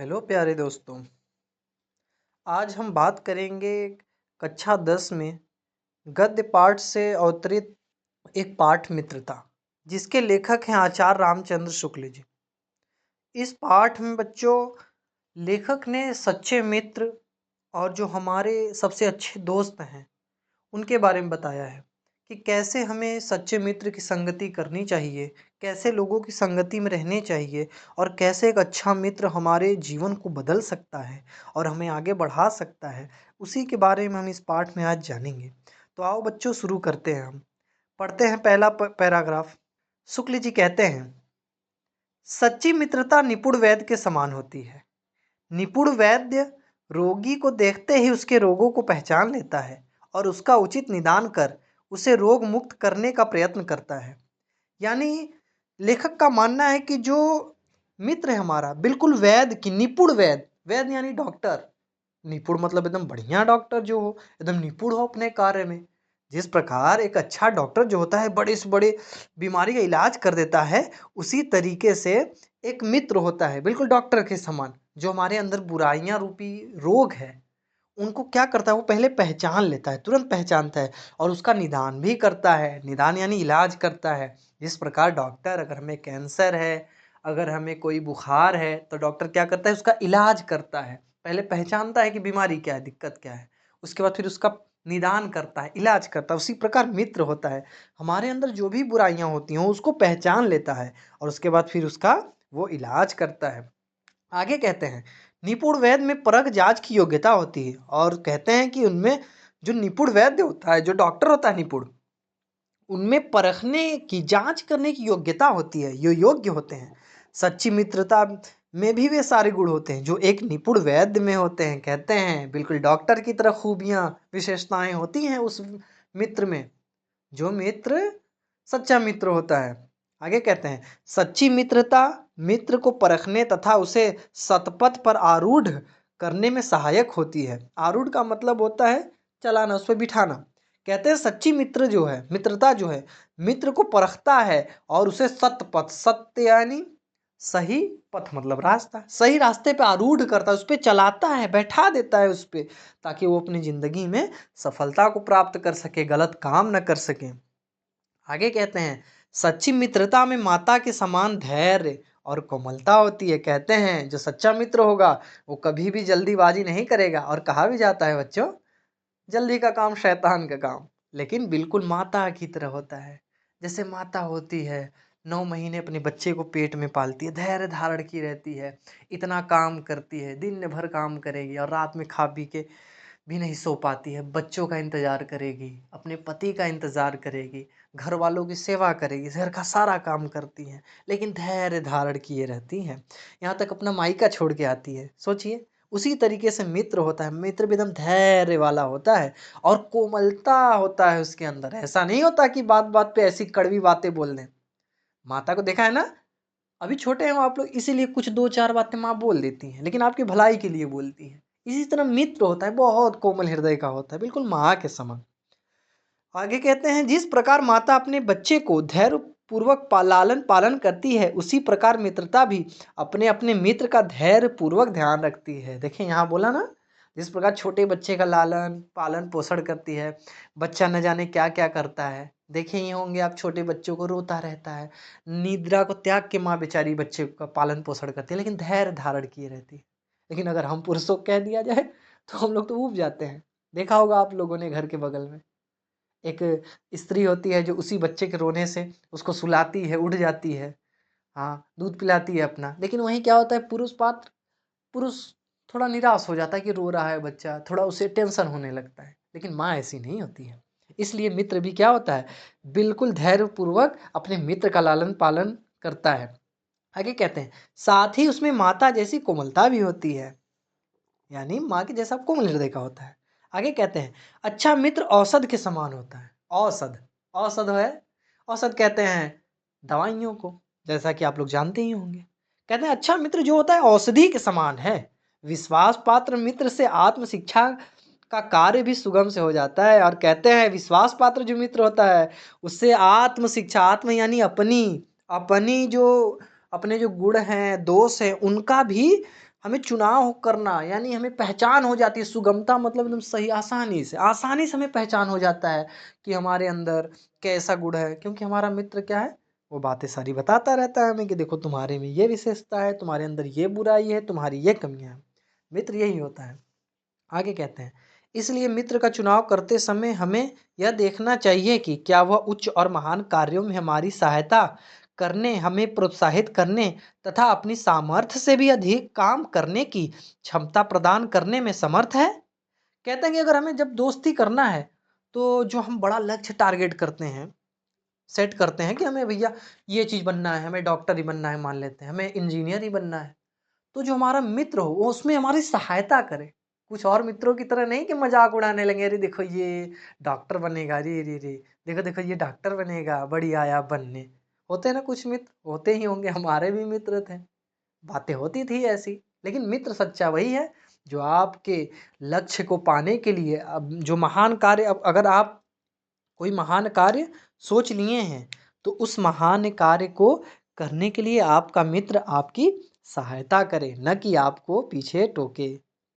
Hello प्यारे दोस्तों। आज हम बात करेंगे कक्षा 10 में गद्य पाठ से अवतरित एक पाठ मित्रता, जिसके लेखक हैं आचार्य रामचंद्र शुक्ल जी। इस पाठ में बच्चों, लेखक ने सच्चे मित्र और जो हमारे सबसे अच्छे दोस्त हैं उनके बारे में बताया है कि कैसे हमें सच्चे मित्र की संगति करनी चाहिए, कैसे लोगों की संगति में रहने चाहिए और कैसे एक अच्छा मित्र हमारे जीवन को बदल सकता है और हमें आगे बढ़ा सकता है। उसी के बारे में हम इस पाठ में आज जानेंगे। तो आओ बच्चों, शुरू करते हैं। हम पढ़ते हैं पहला पैराग्राफ। शुक्ल जी कहते हैं, सच्ची मित्रता निपुण वैद्य के समान होती है। निपुण वैद्य रोगी को देखते ही उसके रोगों को पहचान लेता है और उसका उचित निदान कर उसे रोग मुक्त करने का प्रयत्न करता है। यानी लेखक का मानना है कि जो मित्र है हमारा, बिल्कुल वैद्य की निपुण वैद्य, वैद्य यानी डॉक्टर, निपुण मतलब एकदम बढ़िया डॉक्टर जो हो, एकदम निपुण हो अपने कार्य में। जिस प्रकार एक अच्छा डॉक्टर जो होता है बड़े से बड़े बीमारी का इलाज कर देता है, उसी तरीके से एक मित्र होता है बिल्कुल डॉक्टर के समान, जो हमारे अंदर बुराइयां रूपी रोग है उनको क्या करता है, वो पहले पहचान लेता है, तुरंत पहचानता है और उसका निदान भी करता है। निदान यानी इलाज करता है। जिस प्रकार डॉक्टर, अगर हमें कैंसर है, अगर हमें कोई बुखार है, तो डॉक्टर क्या करता है, उसका इलाज करता है। पहले पहचानता है कि बीमारी क्या है, दिक्कत क्या है, उसके बाद फिर उसका निदान करता है, इलाज करता है। उसी प्रकार मित्र होता है, हमारे अंदर जो भी बुराइयां होती हैं उसको पहचान लेता है और उसके बाद फिर उसका वो इलाज करता है। आगे कहते हैं, निपुण वैद्य में परख जांच की योग्यता होती है और कहते हैं कि उनमें जो निपुण वैद्य होता है, जो डॉक्टर होता है निपुण, उनमें परखने की, जांच करने की योग्यता होती है, ये योग्य होते हैं। सच्ची मित्रता में भी वे सारे गुण होते हैं जो एक निपुण वैद्य में होते हैं। कहते हैं बिल्कुल डॉक्टर की तरह खूबियां, विशेषताएं होती हैं उस मित्र में, जो मित्र सच्चा मित्र होता है। आगे कहते हैं, सच्ची मित्रता मित्र को परखने तथा उसे सतपथ पर आरूढ़ करने में सहायक होती है। आरूढ़ का मतलब होता है चलाना, उस पर बिठाना। कहते हैं सच्ची मित्र जो है, मित्रता जो है, मित्र को परखता है और उसे सतपथ, सत्य यानी सही, पथ मतलब रास्ता, सही रास्ते पे आरूढ़ करता है, उस पे चलाता है, बैठा देता है उस पे, ताकि वो अपनी जिंदगी में सफलता को प्राप्त कर सके, गलत काम न कर सके। आगे कहते हैं, सच्ची मित्रता में माता के समान धैर्य और कोमलता होती है। कहते हैं जो सच्चा मित्र होगा वो कभी भी जल्दीबाजी नहीं करेगा, और कहा भी जाता है बच्चों, जल्दी का काम शैतान का काम, लेकिन बिल्कुल माता की तरह होता है। जैसे माता होती है, 9 महीने अपने बच्चे को पेट में पालती है, धैर्य धारण की रहती है, इतना काम करती है, दिन भर काम करेगी और रात में खा पी के भी नहीं सो पाती है, बच्चों का इंतजार करेगी, अपने पति का इंतजार करेगी, घर वालों की सेवा करेगी, घर का सारा काम करती हैं, लेकिन धैर्य धारण किए रहती हैं। यहाँ तक अपना मायका छोड़ के आती है। सोचिए, उसी तरीके से मित्र होता है। मित्र भी एकदम धैर्य वाला होता है और कोमलता होता है उसके अंदर। ऐसा नहीं होता कि बात बात पे ऐसी कड़वी बातें बोल दें। माता को देखा है ना, अभी छोटे हैं आप लोग, इसीलिए कुछ दो चार बातें माँ बोल देती हैं, लेकिन आपकी भलाई के लिए बोलती हैं। इसी तरह मित्र होता है, बहुत कोमल हृदय का होता है, बिल्कुल माँ के समान। आगे कहते हैं, जिस प्रकार माता अपने बच्चे को धैर्य पूर्वक लालन पालन करती है, उसी प्रकार मित्रता भी अपने अपने मित्र का धैर्य पूर्वक ध्यान रखती है। देखिए यहाँ बोला ना, जिस प्रकार छोटे बच्चे का लालन पालन पोषण करती है, बच्चा न जाने क्या क्या करता है। देखे ही होंगे आप, छोटे बच्चों को रोता रहता है, निद्रा को त्याग के माँ बेचारी बच्चे का पालन पोषण करती है, लेकिन धैर्य धारण किए रहती है। लेकिन अगर हम पुरुषों को कह दिया जाए तो हम लोग तो ऊब जाते हैं। देखा होगा आप लोगों ने, घर के बगल में एक स्त्री होती है जो उसी बच्चे के रोने से उसको सुलाती है, उठ जाती है, हाँ, दूध पिलाती है अपना। लेकिन वहीं क्या होता है, पुरुष पात्र, पुरुष थोड़ा निराश हो जाता है कि रो रहा है बच्चा, थोड़ा उसे टेंशन होने लगता है। लेकिन माँ ऐसी नहीं होती है। इसलिए मित्र भी क्या होता है, बिल्कुल धैर्य पूर्वक अपने मित्र का लालन पालन करता है। आगे कहते हैं, साथ ही उसमें माता जैसी कोमलता भी होती है, यानी माँ के जैसा कोमल हृदय का होता है। आगे कहते हैं, अच्छा मित्र औषध के समान होता है। औषध, औषध है, औषध कहते हैं दवाइयों को, जैसा कि आप लोग जानते ही होंगे। कहते हैं अच्छा मित्र जो होता है औषधि के समान है। विश्वास पात्र मित्र से आत्म शिक्षा का कार्य भी सुगम से हो जाता है। और कहते हैं विश्वास पात्र जो मित्र होता है उससे आत्म शिक्षा, आत्म यानी अपनी, अपनी जो अपने जो गुण हैं, दोष हैं, उनका भी हमें चुनाव करना यानी हमें पहचान हो जाती है। सुगमता मतलब एकदम सही, आसानी से हमें पहचान हो जाता है कि हमारे अंदर कैसा गुण है, क्योंकि हमारा मित्र क्या है, वो बातें सारी बताता रहता है हमें कि देखो तुम्हारे में ये विशेषता है, तुम्हारे अंदर ये बुराई है, तुम्हारी ये कमियां हैं। मित्र यही होता है। आगे कहते हैं, इसलिए मित्र का चुनाव करते समय हमें यह देखना चाहिए कि क्या वह उच्च और महान कार्यों में हमारी सहायता करने, हमें प्रोत्साहित करने तथा अपनी सामर्थ्य से भी अधिक काम करने की क्षमता प्रदान करने में समर्थ है। कहते हैं कि अगर हमें जब दोस्ती करना है, तो जो हम बड़ा लक्ष्य टारगेट करते हैं, सेट करते हैं कि हमें भैया ये चीज़ बनना है, हमें डॉक्टर ही बनना है, मान लेते हैं, हमें इंजीनियर ही बनना है। तो जो हमारा मित्र हो वो उसमें हमारी सहायता करे। कुछ और मित्रों की तरह नहीं कि मज़ाक उड़ाने लगे, अरे देखो ये डॉक्टर बनेगा, अरे, रे, रे! देखो, देखो ये डॉक्टर बनेगा, बड़ी आया बनने। होते हैं ना कुछ मित्र, होते ही होंगे, हमारे भी मित्र थे। बातें होती थी ऐसी, लेकिन मित्र सच्चा वही है जो आपके लक्ष्य को पाने के लिए अब जो महान कार्य, अब अगर आप कोई महान कार्य सोच लिए हैं, तो उस महान कार्य को करने के लिए आपका मित्र आपकी सहायता करे, न कि आपको पीछे टोके।